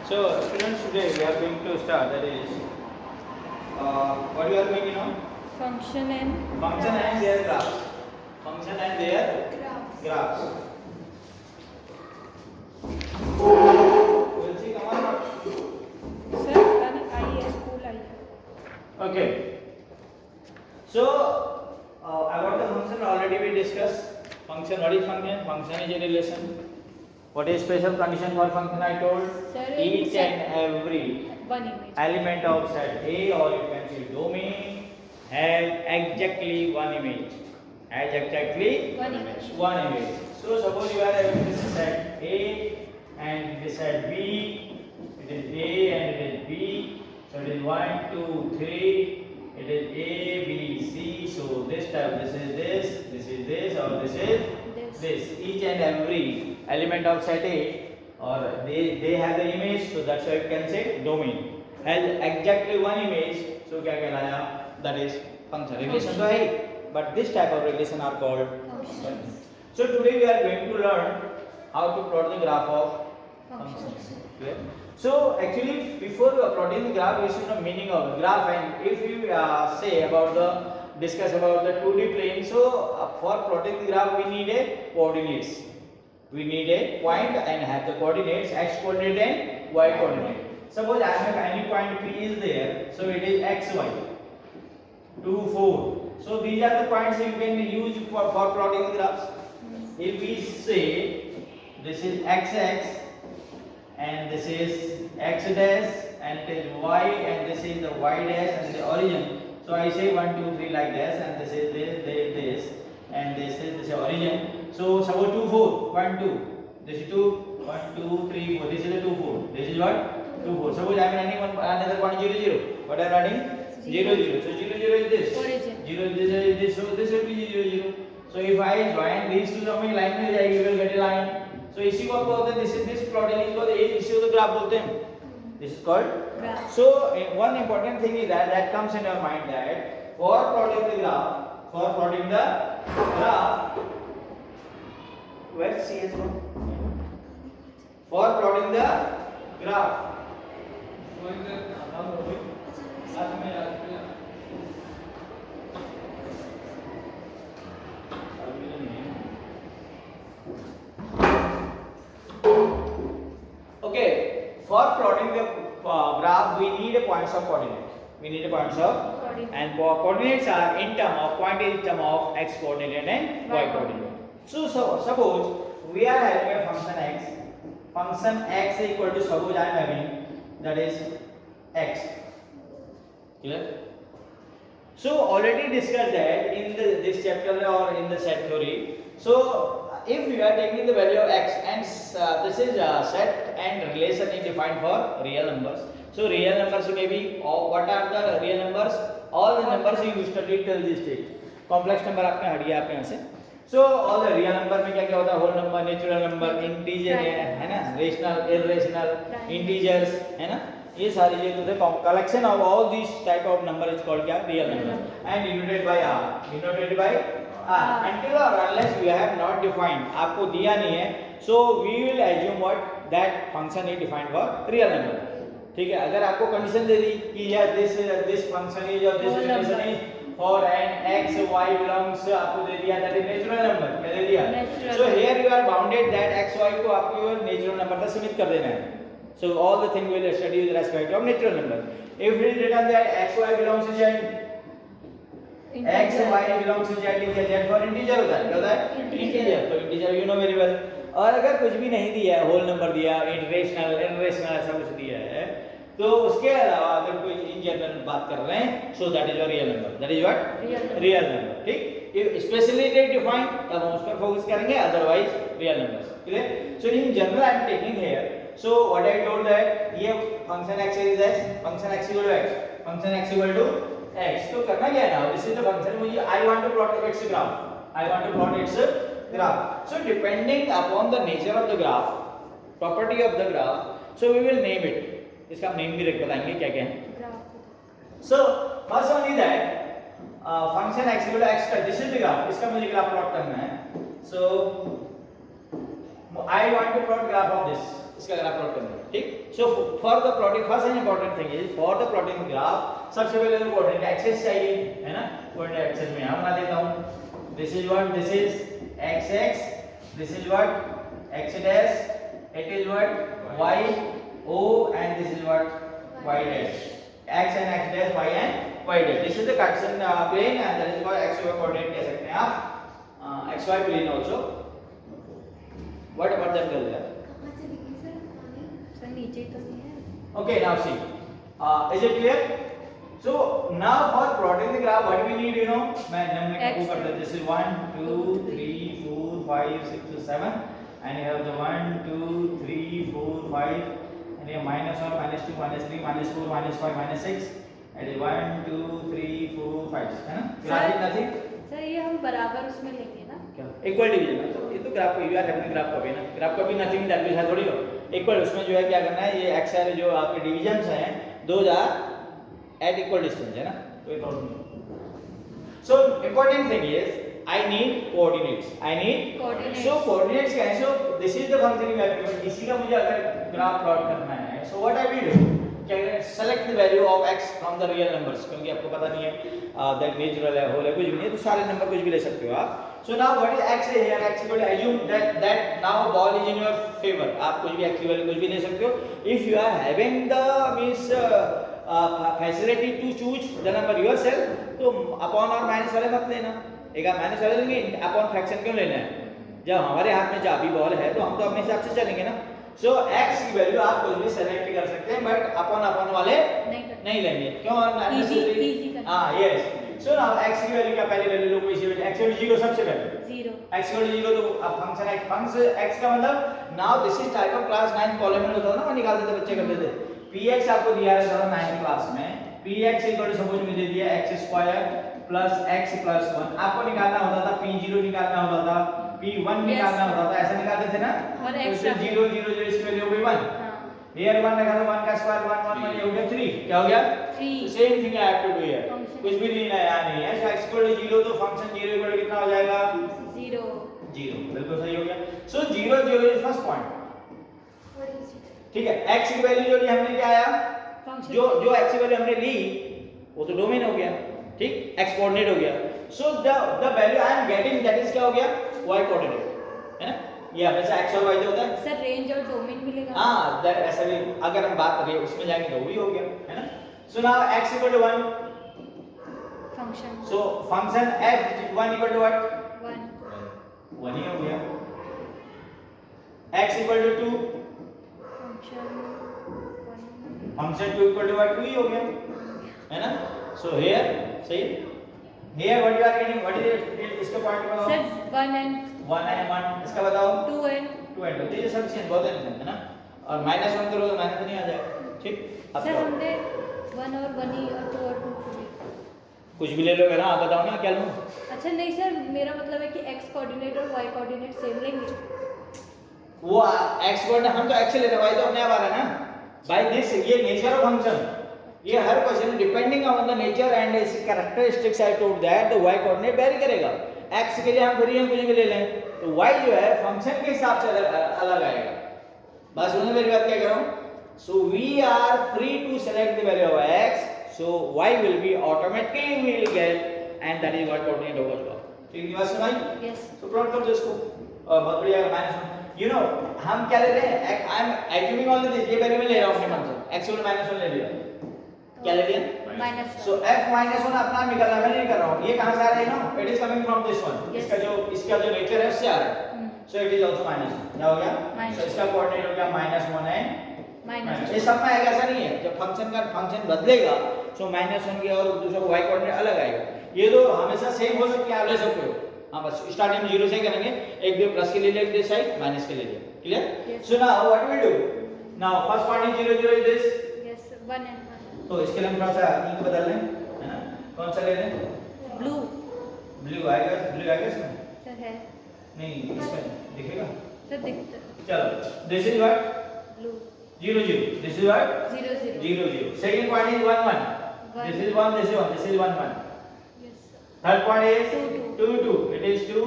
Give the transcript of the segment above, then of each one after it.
So, students, today we are going to start. That is, what we are going to know? Function and Their graphs. Function and their graphs. Will she come or not? sir I school I Okay. So, about the function already we discussed. Function, what is function? Function is a relation. What is special condition for function? I told Sir, each set. and every one image element of set A, or you can say domain, has exactly one image. Has exactly one image one image. So suppose you are having this set A and this set B. It is A and it is B. So it is 1, 2, 3. It is A, B, C. So this type, this is this, or this is this. Each and every element of set A, or they have the image. So that's why you can say domain. Has exactly one image. So क्या कहलाया? That is function. Relation तो है ही, but this type of relation are called functions. So today we are going to learn how to plot the graph of functions. Clear? So actually, before plotting the graph, we should know meaning of the graph. And if you discuss about the 2D plane, so for plotting the graph, we need a coordinates. We need a point and have the coordinates x coordinate and y coordinate. Suppose I have any point P is there, so it is x, y, 2, 4. So these are the points you can use for plotting the graphs. If we say this is x and this is x dash and it is y and this is the y dash and the origin. So I say 1, 2, 3 like this, and this is this and this is origin. So suppose 2, 4, 1, 2. This is 2, 1, 2, 3, 4. This is the 2, 4. This is what? 2, 4. Suppose I am running another point 0, 0. What I am running? 0, 0. So 0, 0 is this. origin 0 is this. So this will be 0, 0. So if I join these two, तो हमें line में जाएगी, we will get a line. So इसी को बोलते हैं, this plotting is called इसी को graph बोलते हैं. This is called graph. So one important thing is that comes in your mind that for plotting the graph, where C is gone? For plotting the graph. Okay, for plotting the graph, we need a points of coordinate. And coordinates are in term of point is in term of x coordinate and y coordinate. So suppose we are having a function x. Function x is equal to, suppose I am having, that is x. Clear? So already discussed that in this chapter or in the set theory. So if we are taking the value of x and this is set and relation is defined for real numbers. So real numbers may be, what are the real numbers? All the numbers you studied till this stage. Complex number आपने हट गया आपके यहाँ से. So all the real number में क्या क्या होता है? Whole number, natural number, integer है ना, rational, irrational, integers है ना, ये सारी चीजें होते हैं. Collection of all these type of number is called क्या? Real number. And denoted by r. Until or unless we have not defined, आपको दिया नहीं है, so we will assume what that function is defined for real number. ठीक है, अगर आपको condition दे दी कि यार this function is or this relation is for an x y belongs, आपको दे दिया that is natural number, क्या दे दिया? So here you are bounded that x y को आपको natural number तक सीमित कर देना है. So all the thing we will study with respect of natural number. If it is written that x y belongs to z, x y belongs to z, z for integer होता है, क्या होता है? Integer. तो integer you know very well. और अगर कुछ भी नहीं दिया है, होल नंबर दिया, irrational ऐसा कुछ दिया है, तो उसके अलावा अगर कोई इन जनरल बात कर रहे हैं, so that is your real number. That is what? Real number. ठीक? If specially defined, तब हम उस पर फोकस करेंगे, otherwise real numbers. Clear? So in general I am taking here. So what I told that ये function x is x, function x equal to x, function x equal to x. तो करना क्या है now? This is the function. मुझे I want to plot its graph. I want to plot its graph. So depending upon the nature of the graph, property of the graph, so we will name it. इसका name भी बताएंगे क्या क्या है. So first one is that function x equal to x का this is the graph. इसका मुझे graph plot करना है. So I want to plot graph of this. इसका ग्राफ प्लॉट करना है, ठीक। So for the plotting first and important thing is for the plotting graph सबसे पहले तो कोऑर्डिनेट एक्सिस चाहिए, है ना। कोऑर्डिनेट एक्सिस में यहां बना देता हूं, this is what, this is x x, this is what x dash, it is what y o and this is what y dash, x and x dash, y and y dash. This is the Cartesian plane and that is called xy coordinate कह सकते हैं आप, xy plane also. What about that girl there? Sir नीचे तो नहीं है. Okay, now see. Is it clear? So now for plotting the graph, what we need, you know? मैं number को कर देता. This is 1, 2, 3, 4, 5, 6, 7, and you have the 1, 2, 3, 4, 5. And here -1, -2, -3, -4, -5, -6. And 1, 2, 3, 4, 5. है ना? Graph nothing. सर ये हम बराबर उसमें लेंगे ना? क्या? Equal division. तो ये तो ग्राफ को यूआर हैविंग ग्राफ का भी ना. ग्राफ का भी नथिंग दैट भी है थोड़ी हो. इक्वल उसमें जो है क्या करना है, ये एक्स है जो आपके डिवीजंस हैं, those are at equal distance, है ना. कोई प्रॉब्लम नहीं. So important thing is I need coordinates. I need coordinates. So coordinates क्या है? So this is the function you have given. इसी का मुझे अगर ग्राफ प्लॉट करना है, so what I will do? क्या करें? Select the value of x from the real numbers. क्योंकि आपको पता नहीं है that natural है, whole है, कुछ भी नहीं है, तो सारे नंबर कुछ भी ले सकते हो आप. So now what is x here? X equal to assume that now ball is in your favor. आप कुछ भी x की वैल्यू कुछ भी ले सकते हो. If you are having the means facility to choose the number yourself, तो upon और minus वाले मत लेना. एक आप माइनस वाले लेंगे, अपॉन फ्रैक्शन क्यों लेना है? जब हमारे हाथ में चाबी बॉल है तो हम तो अपने हिसाब से चलेंगे ना. सो x की वैल्यू आप कुछ भी सेलेक्ट कर सकते हैं, बट अपॉन वाले नहीं लेंगे. क्यों? इजी हां, यस. सो नाउ x की वैल्यू क्या, पहले वैल्यू लो, कोई सी वैल्यू x इक्वल टू 0 सबसे पहले 0. x इक्वल टू 0 तो अब फंक्शन x का मतलब now this is type of class 9 polynomial होता है ना, वो निकाल देते बच्चे करते थे. px आपको दिया है सर 9th क्लास में, px इक्वल टू सपोज मुझे दिया x² प्लस x प्लस 1. आपको निकालना होता था p0 निकालना होता था, p1 निकालना होता था, ऐसा निकालते थे ना. और तो x 0 0 जो इसके लिए हो गई 1. हियर 1 लगा तो 1 का स्क्वायर 1 1 1 ये हो गया 3. क्या हो गया? 3. Same thing I have to do here. कुछ भी नहीं नया नहीं है. सो x इक्वल टू 0 तो फंक्शन 0 इक्वल टू कितना हो जाएगा? 0. बिल्कुल सही हो गया. सो 0 0 इज फर्स्ट पॉइंट. ठीक है. x की वैल्यू जो ली हमने क्या आया? जो x की वैल्यू हमने ली वो तो डोमेन हो गया, ठीक, x कोऑर्डिनेट हो गया. So the value I am getting that is क्या हो गया? y कोऑर्डिनेट, है ना. ये हमेशा x और y जो होता है सर रेंज और डोमेन मिलेगा. हां, दैट ऐसा भी अगर हम बात करें उसमें जाएंगे तो वही हो गया, है ना. So now x equal to 1 function. So function f1 equal to what? 1 ही हो गया. x equal to 2 function 2 equal to what? 2 ही हो गया, है ना. सो हियर सही. Here what you are getting, what is it? इसका पॉइंट बताओ सर 1 and 1. इसका बताओ 2 and 2 and 2. ये सब चीज बहुत है ना. और -1 करो तो माइनस नहीं आ जाएगा, ठीक. अब सर हमने 1 और 1 ही और 2 और 2 कुछ भी ले लोगे ना, आप बताओ ना क्या लूं. अच्छा नहीं सर, मेरा मतलब है कि x कोऑर्डिनेट और y कोऑर्डिनेट सेम लेंगे. वो x कोऑर्डिनेट हम तो x ले रहे हैं, y तो अपने आप आ रहा है ना. बाय दिस ये नेचर ऑफ फंक्शन, ये हर question depending on the nature and its characteristics I told that the y coordinate vary करेगा. x के लिए हम फ्री हैं, कुछ भी ले लें, तो y जो है फंक्शन के हिसाब से अलग आएगा. बस सुनो मेरी बात क्या कह रहा हूं. So we are free to select the value of x, so y will be automatically we will get and that is what coordinate होगा. ठीक है, बात सुनाई. यस. तो प्लॉट कर दो इसको. बहुत बढ़िया. यू नो हम क्या ले रहे हैं, I am assuming all this, ये वैल्यू में ले रहा हूं अपने मन से, x इक्वल टू -1 ले लिया. क्या ले लिया? -1. सो f -1 अपना निकल रहा है, मैं नहीं कर रहा हूं. ये कहां से आ रहा है ना? It is coming from this one. इसका जो नेचर है उससे आ रहा है. So it is also -1. क्या हो गया? सो इसका कोऑर्डिनेट हो गया -1 है. ये सब में आएगा, ऐसा नहीं है. जब फंक्शन बदलेगा सो -1 की और दूसरा y कोऑर्डिनेट अलग आएगा. ये तो हमेशा सेम हो सकती है, आप ले सकते हो. हां, बस स्टार्टिंग में 0 से करेंगे. एक दो प्लस के ले लिया दिस साइड, माइनस के ले लिया. Clear? So now what will do? Now first point is 0 0 is this. Yes 1 and 1. तो इसके लिए हम थोड़ा सा इंक बदल लें, है ना. कौन सा ले लें? ब्लू. ब्लू आएगा इसमें? सर है नहीं, इसमें दिखेगा. सर दिखता. चलो, this is what? Blue. 0 0. This is what? 0 0. 0 0. Second point is 1 1. This is 1, this is 1, this is 1 1. Yes. Third point is 2 2 2. It is 2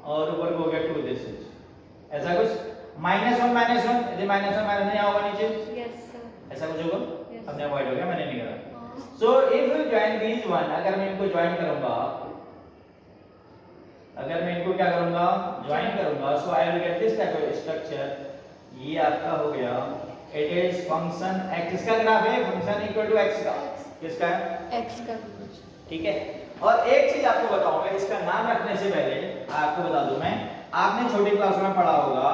और ऊपर को हो गया 2 दिस इज. ऐसा कुछ -1 ये -1 यहाँ होगा नीचे, यस सर, ऐसा कुछ होगा, Yes. अपने अवॉइड हो गया, मैंने नहीं करा। हाँ, so if you join these one, अगर मैं इनको ज्वाइन करूंगा, अगर मैं इनको क्या करूंगा, ज्वाइन करूंगा, so I will get this type of structure. ये आपका हो गया, इट इज फंक्शन x, इसका ग्राफ है फंक्शन इक्वल टू x का, किसका है, एक्स का, ठीक है। और एक चीज आपको बताऊंगा, इसका नाम रखने से पहले आपको बता दूं मैं, आपने छोटी क्लास में पढ़ा होगा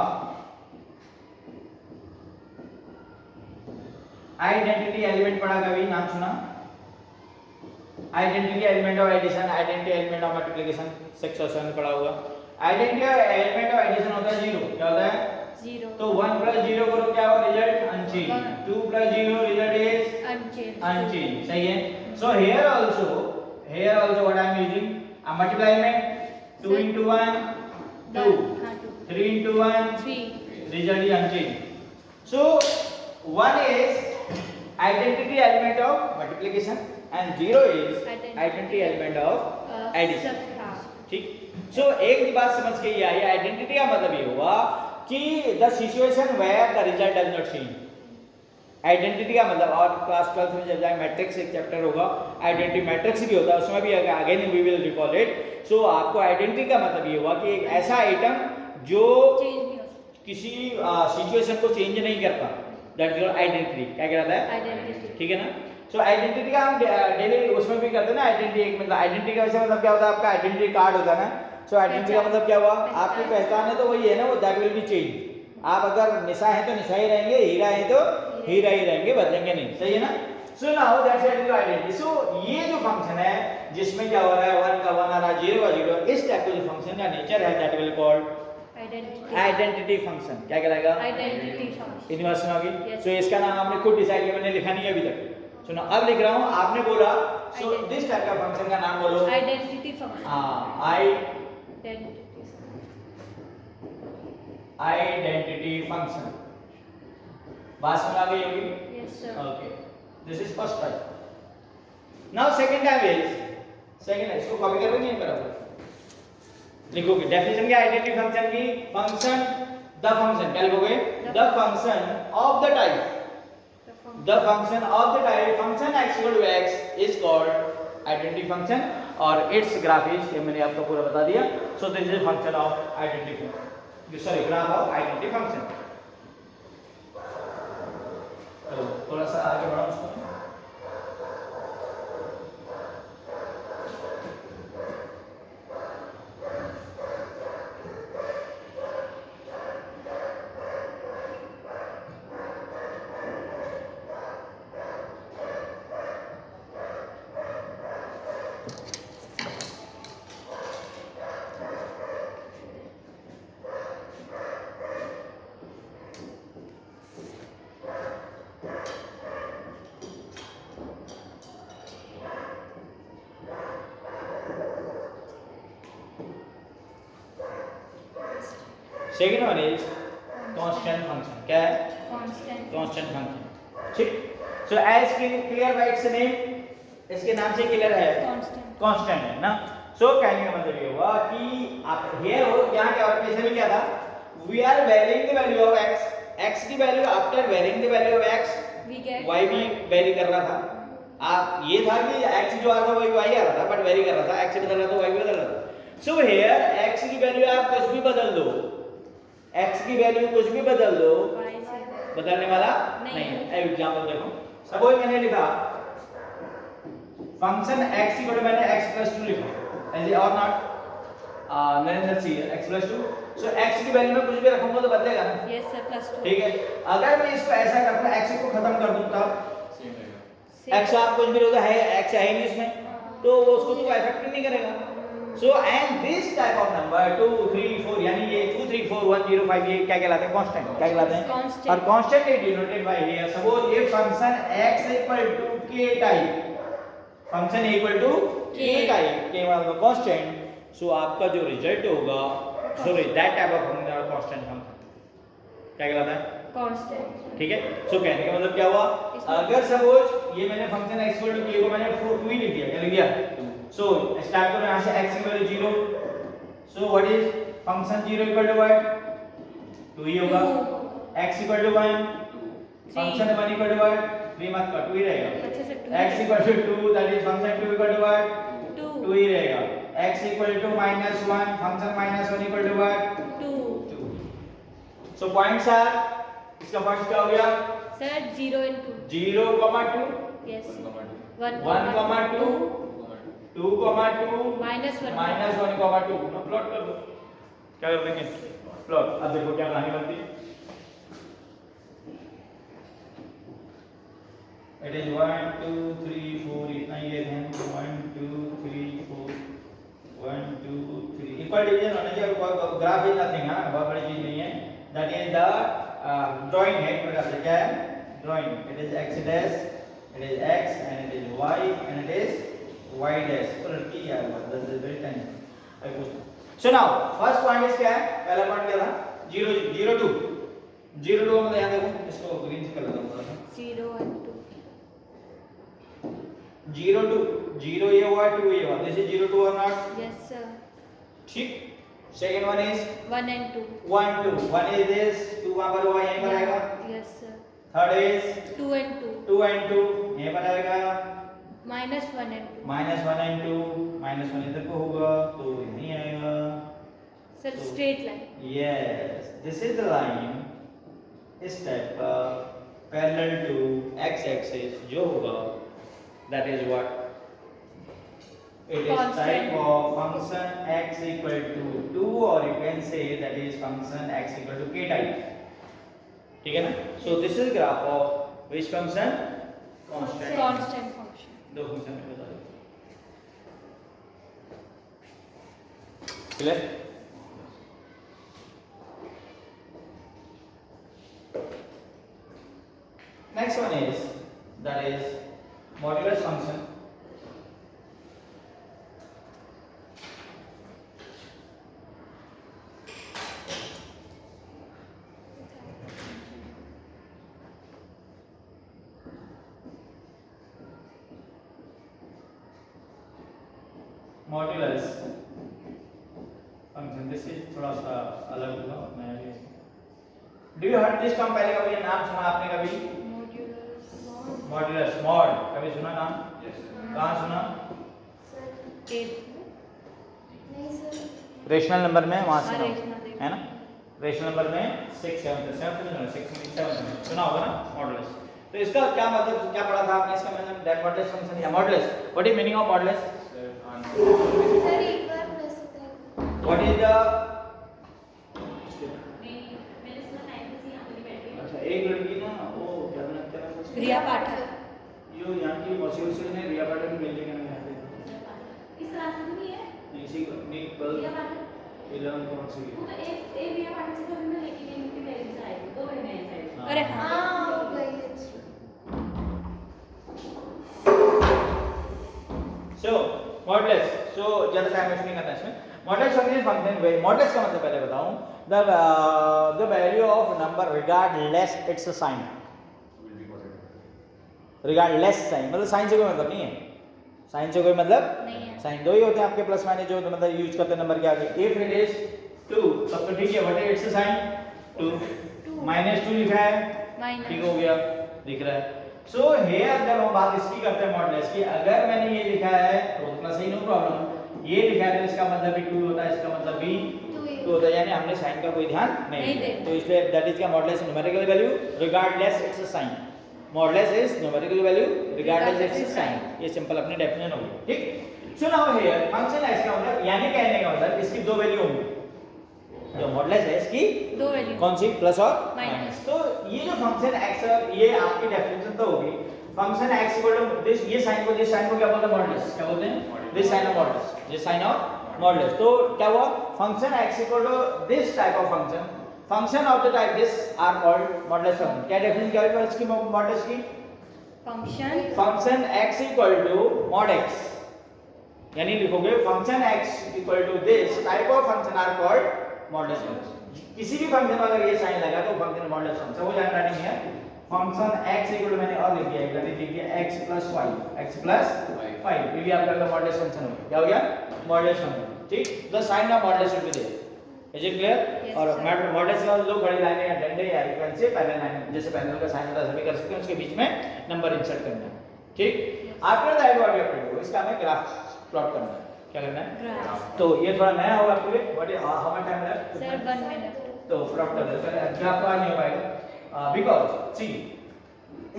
आइडेंटिटी एलिमेंट, पढ़ा कभी, नाम सुना, identity element of addition, identity element of multiplication, section में पढ़ा होगा। आइडेंटिटी एलिमेंट ऑफ एडिशन होता है 0, क्या होता है, 0, तो 1 + 0 करो, क्या होगा, result unchange, 2 + 0 result is unchange, सही है। So here also what I am using, a multiply element, 2 × 1 2, 3 × 1 3, result is unchanged. So 1 is identity element of multiplication and 0 is identity element of addition. ठीक। सो एक ही बात समझ के ये आई, आइडेंटिटी का मतलब ये हुआ कि the situation where the result does not change. Identity का मतलब, और क्लास 12th में जब जाए मैट्रिक्स एक चैप्टर होगा, आइडेंटिटी मैट्रिक्स भी होता है, उसमें भी again we will recall it. So आपको आइडेंटिटी का मतलब ये हुआ कि एक ऐसा आइटम जो किसी सिचुएशन को चेंज नहीं करता, दैट इज आइडेंटिटी। क्या कहलाता है, आइडेंटिटी, ठीक है ना। सो आइडेंटिटी का हम डेली उसमें भी करते हैं ना, आइडेंटिटी एक मतलब, आइडेंटिटी का वैसे मतलब क्या होता है, आपका आइडेंटिटी कार्ड होता है ना। सो आइडेंटिटी का मतलब क्या हुआ, आपकी पहचान है तो वही है ना, वो दैट विल बी चेंज। आप अगर निशा है तो निशा ही रहेंगे, हीरा है तो हीरा ही रहेंगे, बदलेंगे नहीं, सही है ना। So now that's identity. So ये जो फंक्शन है जिसमें क्या हो रहा है, 1 का 1 आ रहा है, 0 का 0, इस टाइप का जो फंक्शन का नेचर है that will called identity function. क्या कहलाएगा, आइडेंटिटी फंक्शन। इतनी बात सुना होगी। Yes. सो इसका नाम आपने खुद डिसाइड किया, मैंने लिखा नहीं है अभी तक। सुनो अब लिख रहा हूँ, आपने बोला सो दिस टाइप का फंक्शन का नाम बोलो, आइडेंटिटी फंक्शन, आइडेंटिटी फंक्शन। बात समझ आ गई होगी, yes sir, okay. This is first type. Now second type is, second है, इसको कॉपी करोगे नहीं करोगे, लिखोगे डेफिनेशन क्या आइडेंटिटी फंक्शन की, फंक्शन द फंक्शन, क्या लिखोगे, the function of the type, the function of the type function x = x is called identity function, और इट्स ग्राफ इज, ये मैंने आपको पूरा बता दिया। सो this is function of identity, sorry graph of identity function. तो थोड़ा सा आगे बढ़ाओ उसको। Second one is constant function. क्या है, कांस्टेंट फंक्शन, ठीक। So as clear by its name, इसके नाम से क्लियर है, कांस्टेंट है ना। सो कहने का मतलब ये हुआ कि आप हियर हो, यहां क्या और पीछे में क्या था, we are varying the value of x, x की value after varying the value of x, y भी वेरी कर रहा था। आप ये था कि x जो आ रहा था वही y आ रहा था, बट वेरी कर रहा था, x बदल रहा था y बदल रहा था। सो हियर x की वैल्यू आप कुछ भी बदल दो, x की वैल्यू कुछ भी बदल दो, बदलने वाला नहीं है। एग्जांपल देखो, सपोज मैंने लिखा फंक्शन x इक्वल टू, मैंने x + 2 लिखा, एज और not Narendra c x + 2। So x की वैल्यू में कुछ भी रखूंगा तो बदलेगा ना, यस सर, +2, ठीक है। अगर मैं इसको ऐसा करता, x को खत्म कर दूं तब x आप कुछ भी होता है, x है ही नहीं इसमें, तो वो उसको तो इफेक्ट नहीं करेगा। So and this type of number 2 3 4, यानी ये 2 3 4 1 0 5, ये क्या कहलाते हैं, कांस्टेंट। क्या कहलाते हैं, और constant is denoted by here. Suppose ये function x = k type, function equal to k type, k मतलब कांस्टेंट। सो आपका जो रिजल्ट होगा, sorry that type of function constant function क्या कहलाता है, कांस्टेंट, ठीक है। सो कहने का मतलब क्या हुआ, अगर सपोज ये मैंने फंक्शन x = k को मैंने 2 ही लिख दिया, क्या लिख दिया। सो स्टार्ट करो यहां से, x की value 0। So what is function 0 = what, 2 ही होगा। x equal to 1 function 1 equal to 1 3 मत कर 2 ही रहेगा। अच्छा से x equal to 2 that is function 2 equal to 1 2 ही रहेगा। x equal to -1 function -1 equal to 1 2। So points are, इसका पॉइंट क्या हो गया सर 0 and 2 0, 2 yes 1, 2 2, 2 -1, -1, 2 प्लॉट कर दो। क्या कर देंगे प्लॉट। अब देखो क्या कहानी बनती है। इट इज 1 2 3 4 इतना ही लेते हैं 1 2 3 4 1 2 3 इक्वल डिवीजन होना चाहिए। और ग्राफ इज नथिंग, हां बहुत बड़ी चीज नहीं है। दैट इज द ड्राइंग है। क्या है drawing. It is x dash, it is x and it is y and it is y dash. और की यार that is very time. So now first point is क्या है, पहला पॉइंट क्या था 0 0 2 0 2 मतलब यहां देखो इसको ग्रीन से कर लेता हूं थोड़ा सा। 0 and 0 2 0 ये हुआ 2 ये हुआ। दिस इज 0 2 और नॉट 2 yes sir ठीक। Second one is 1 and 2 1 2 1 is this 2 वहां पर होगा यहीं पर आएगा। yes sir third is 2 and 2 2 and 2 यहीं पर आएगा। -1 and 2 -1 एंड 2 -1 इधर को होगा तो यहीं आएगा। Sir straight line yes this is the line इस टाइप का पैरेलल टू x एक्सिस जो होगा that is what it is Constant. type of function x equal to 2 or you can say that is function x equal to k type। ठीक है ना। so this is graph of which function constant function दो function में बता दो clear. next one is that is modulus function। Modulus function this is थोड़ा सा अलग होगा। मैं do you heard this term, पहले कभी नाम सुना आपने कभी मॉड्यूलस मॉड कभी सुना नाम? कहाँ सुना? रेशनल नंबर में वहां सुना है ना। रेशनल नंबर में 6 7 में सुना होगा ना मॉडुलस। तो इसका क्या मतलब क्या पढ़ा था आपने इसका मतलब दैट मॉडुलस फंक्शन या modulus. What is meaning of modulus? What is the अच्छा एक लड़की ना वो क्या नाम है रिया पाठक यो यहाँ की मौसी से ने रिया पाठक को मिलने का यहाँ पे इस रास्ते में नहीं है इसी नहीं कल रिया पाठक 11 कौन सी वो तो एक रिया पाठक से तो हमने लेके गए उनके पेरेंट्स आए थे 2 महीने ऐसे। अरे हाँ सो मॉडुलस सो ज्यादा टाइम वेस्ट नहीं करना इसमें। मॉडुलस फंक्शन वे मॉडुलस का मतलब पहले बताऊं the value of number regardless its sign. Regardless sign मतलब साइन से कोई मतलब नहीं है। साइन से कोई मतलब नहीं है। साइन दो ही होते हैं आपके प्लस माइनस जो मतलब यूज करते हैं नंबर के आगे। इफ इट इज 2 तब तो ठीक है। व्हाट इज इट्स साइन 2 -2 लिखा है माइनस ठीक हो गया दिख रहा है। सो हियर जब हम बात इसकी करते हैं मॉडुलस की, अगर मैंने ये लिखा है तो प्लस ही नो प्रॉब्लम। ये लिखा है तो इसका मतलब भी 2 होता है, इसका मतलब भी 2 होता है, यानी हमने साइन का कोई ध्यान नहीं दिया। तो इसलिए दैट इज का modulus numerical value regardless its sign. Modulus is numerical value regardless its sign. ये सिंपल अपनी डेफिनेशन हो गई ठीक। So now here function x का मतलब यानी कहने का मतलब इसकी दो वैल्यू होंगी। जो मॉडुलस है इसकी दो वैल्यू कौन सी प्लस और माइनस। तो ये जो फंक्शन x है ये आपकी डेफिनेशन तो होगी। Function x equal to this ये साइन को क्या बोलते हैं मॉडुलस। क्या बोलते हैं this sign of modulus. This sign of modulus. तो क्या हुआ function x equal to this type of function of the type this are called modulus function. क्या डेफिनेशन क्या है इसकी मॉडुलस की? Function x equal to mod x यानी लिखोगे function x equal to this type of function are called modulus function. किसी भी function में अगर ये साइन लगा तो फंक्शन मॉडुलस फंक्शन हो जाएगा। नहीं है फंक्शन x इक्वल टू मैंने और लिख दिया है लिख दिया x + y x + 5 ये भी आपका मॉडुलस फंक्शन हो गया। क्या हो गया मॉडुलस फंक्शन ठीक। The sign of modulus should be there is it clear? Yes, और sir. मॉडल से लोग खड़ी लाइनें या डंडे या आइकन से पहले लाइन जैसे पैनल का साइन होता है सभी कर सकते हैं, उसके बीच में नंबर इंसर्ट करना है, ठीक? After that what you have to do, इसका हमें ग्राफ प्लॉट करना है। क्या करना है? ग्राफ। तो ये थोड़ा नया होगा आपके लिए, what how much time left? Sir 1 minute. तो प्लॉट कर दो, पहले ग्राफ का नहीं हो पाएगा बिकॉज़ सी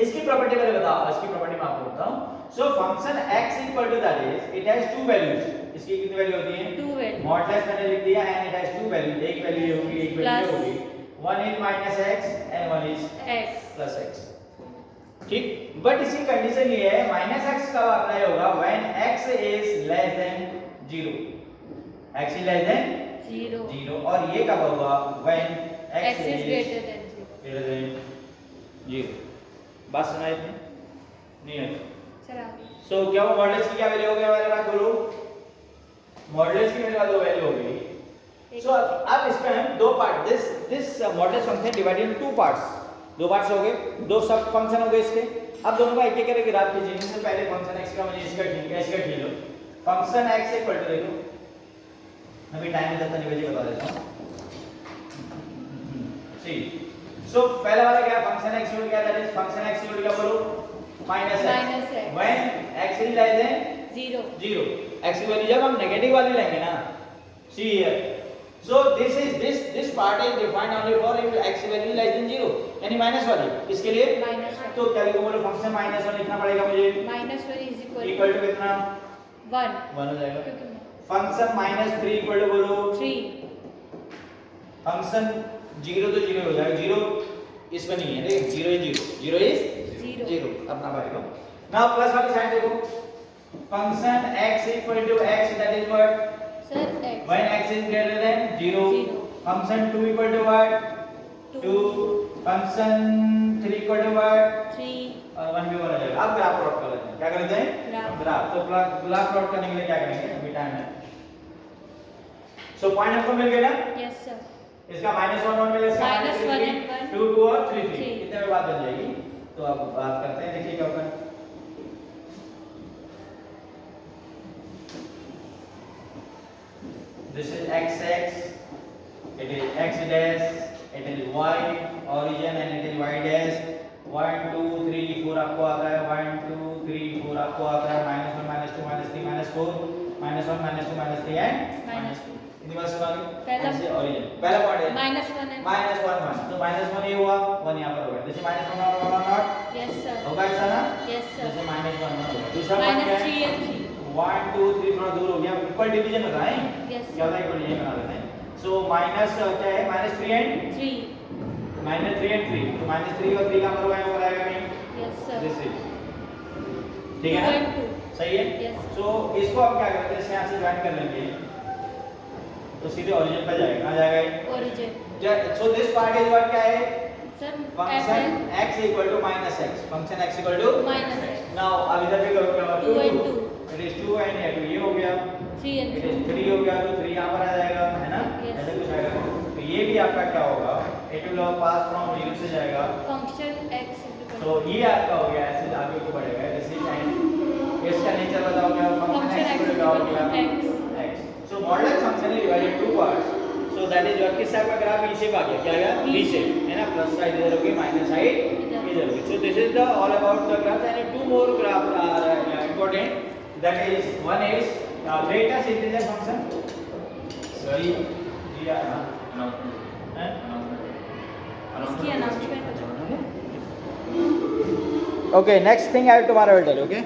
इसकी प्रॉपर्टी पहले बताओ, इसकी प्रॉपर्टी मैं आपको बताता हूं। So function x equal to that is it has two values, इसकी कितनी वैल्यू होती है? 2 वैल्यू। मॉडुलस मैंने लिख दिया and it has two values, एक वैल्यू ये होगी एक वैल्यू ये होगी, one is minus x and one is x plus x, ठीक? बट इसकी कंडीशन ये है माइनस x कब अप्लाई होगा? When x is less than 0, x is less than 0 और ये कब होगा? When x is greater than 0। greater than 0। बात सुनाई इतनी? नहीं है। सर आगे। सो क्या वो मॉडुलस की क्या वैल्यू हो गई हमारे पास? बोलो मॉडुलस की मेरे पास दो वैल्यू हो गई। सो अब इसमें हम दो part this modulus function divided in two parts, दो पार्ट्स हो गए, दो सब फंक्शन हो गए इसके। अब दोनों का एक एक करके ग्राफ कीजिए। इससे पहले फंक्शन x का मुझे इसका ठीक है, इसका ठीक लो। फंक्शन x इक्वल टू देखो, अभी टाइम है तब तक निवेजी बता देता हूं। सी सो पहला वाला क्या फंक्शन x इक्वल क्या that is function x equal क्या बोलो? Minus Minus x x. When x is less than 0 0, x की वैल्यू जब हम नेगेटिव वाली लेंगे ना, see here, so this part is defined only for if x की वैल्यू लेस देन 0, यानी माइनस वाली, इसके लिए -1। तो क्या लिखूं? बोलो फंक्शन -1 लिखना पड़ेगा मुझे, -1 is equal इक्वल टू कितना? 1 1 हो जाएगा। क्योंकि फंक्शन -3 इक्वल टू बोलो 3 फंक्शन 0 तो 0 हो जाएगा, 0 इसमें नहीं है, ठीक? 0 इज 0 इज 0 अपना पाएगा। नाउ प्लस वाली साइड देखो, function x equal to x that is what? Sir x when x is greater than 0, function 2 equal to what? 2, function 3 equal to what? 3 और 1 भी 1 हो जाएगा। अब ग्राफ प्लॉट कर लेते हैं, क्या करते हैं? ग्राफ। तो ग्राफ प्लॉट करने के लिए क्या करेंगे? अभी टाइम है। सो पॉइंट हमको मिल गया ना? Yes sir. इसका -1 मिला, इसका -1 and 1 2 2 और 3 3 3। कितने में बात बन जाएगी? तो अब बात करते हैं, देखिए क्या होता है। This is x, it is x dash, it is y origin and it is y dash। 1 2 3 4 आपको आता है, 1 2 3 4 आपको आता है, -1 -2 -3 -4, -1 -2 -3 एंड -2। इतनी बात सुना ली? पहला ऐसे origin पहला पॉइंट है -1 and -1 1, तो -1 ये हुआ, 1 यहाँ पर हो गया, जैसे -1 और 1 नॉट यस सर। होगा ऐसा ना, यस सर। जैसे -1 1 हो गया। दूसरा पॉइंट क्या है? -3 and 3 1 2 3 थोड़ा दूर हो गया, इक्वल डिवीजन होता है। यस क्या होता है? इक्वल डिवीजन बना लेते हैं। सो माइनस क्या है? -3 एंड 3 -3 एंड 3, तो -3 और 3 का मरवा है, वो आएगा नहीं, यस सर। दिस इज, ठीक है 2 ना? and 2 सही है। Yes. सो इसको हम क्या करते हैं, इसे यहाँ से ज्वाइन कर लेंगे तो सीधे ओरिजिन पे जाएगा, कहाँ जाएगा ये? origin। So this part is what क्या है? Sir function x equal to -x, function x equal to -x। Now अब इधर भी करो, क्या होगा? 2 and 2 इट इज 2 एंड ये हो गया, 3 and इट 3 इज 3 हो गया, तो 3 यहाँ पर आ जाएगा, है ना? Yes. ऐसे कुछ आएगा, तो ये भी आपका क्या होगा? इट विल पास फ्रॉम 0 से जाएगा, फंक्शन x तो ये आपका हो गया, ऐसे आगे को बढ़ेगा, जैसे एंड इसका नेचर बताओ क्या? Function x equal to equal to x। x। So modulus function is divided two parts, so that is what? किस टाइप का ग्राफ? V शेप आ गया, क्या आ गया? V शेप, है ना? प्लस साइड इधर होगी, माइनस साइड इधर होगी। So this is the all about the graph and two more graph are important, that is one is latest integer function, sorry जी अनाउंसमेंट है, इसकी अनाउंसमेंट हो जाएगी। okay, next thing I will tomorrow will tell you, okay?